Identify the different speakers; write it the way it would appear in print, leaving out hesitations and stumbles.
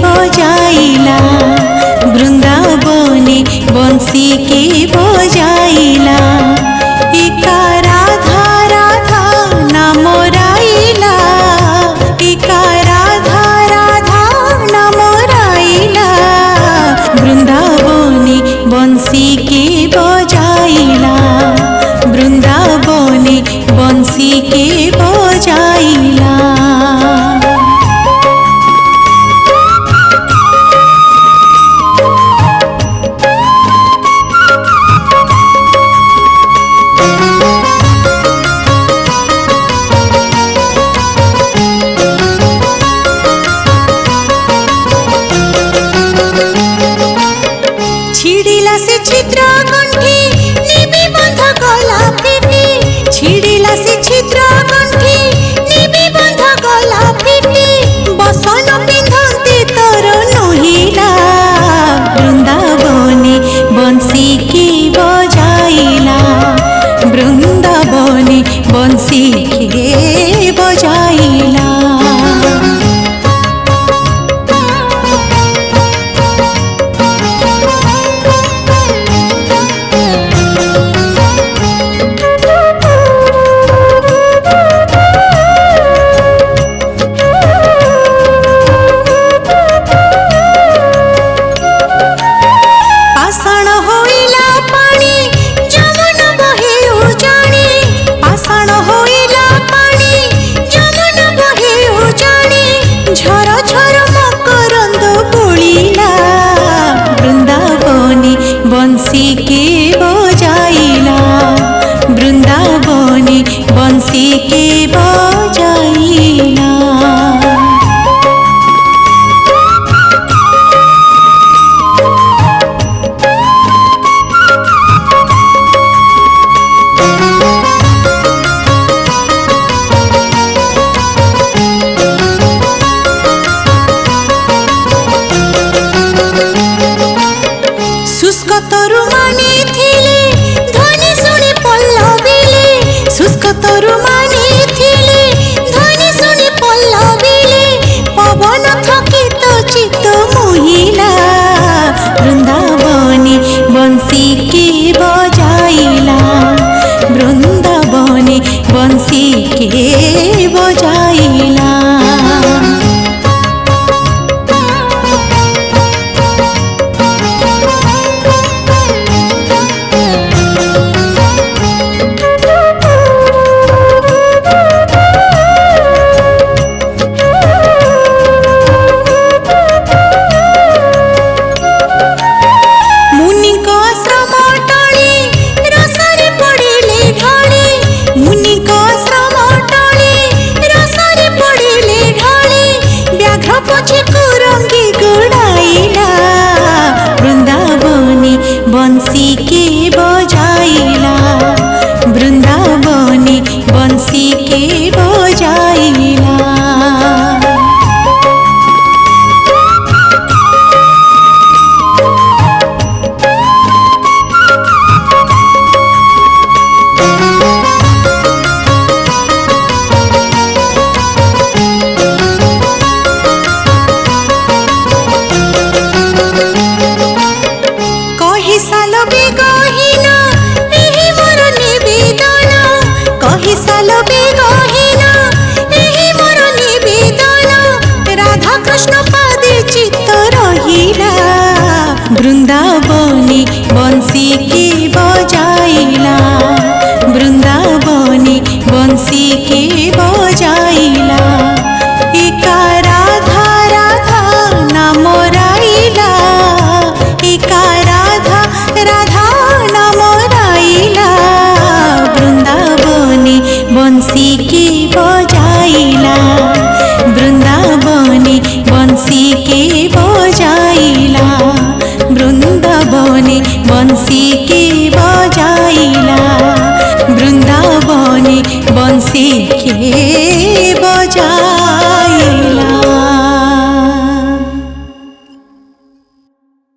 Speaker 1: बजाइला, वृंदावने बंसी के बजाइला। एका राधा राधा नाम राइला, एका राधा राधा नाम राइला। वृंदावने बंसी के बजाइला, वृंदावने बंसी के बजाइला। छिड़िला से चित्र कंठी निबि बंध गला पिटी, छिड़िला से चित्र कंठी निबि बंध गला पिटी। बसन पिंधंती तोर नोहिला, वृंदावने बंसी के बजाइला, वृंदावने बंसी के बजाइला। बंसी के बजाइला, वृंदावने बंसी के बजाइला। शुष्क तरु माने थिले ध्वनि शुणी पल्लविले, शुष्क तरु माने थिले ध्वनि शुणी पल्लविले। पवन थकित चित्त मोहिला, वृंदावने बंसी के बजाइला, वृंदावने बंसी के बजाइला। बंसी के बजाइला, वृंदावने बंसी के बजाइला। कहि साल बेगहीन एहि मोर निवेदन, कहि साल बेगहीन एहि मोर निवेदन। राधा कृष्ण पादे चित्त रहिला, वृंदावने बंसी के बजाइला, वृंदावने बंसी के बजाइला। एका राधा राधा नाम राइला, एका राधा राधा नाम राइला। वृंदावने बंसी के बजाइला, वृंदावने बंसी के बजाइला, वृंदावने बंसी के बजाइला, वृंदावने बंसी के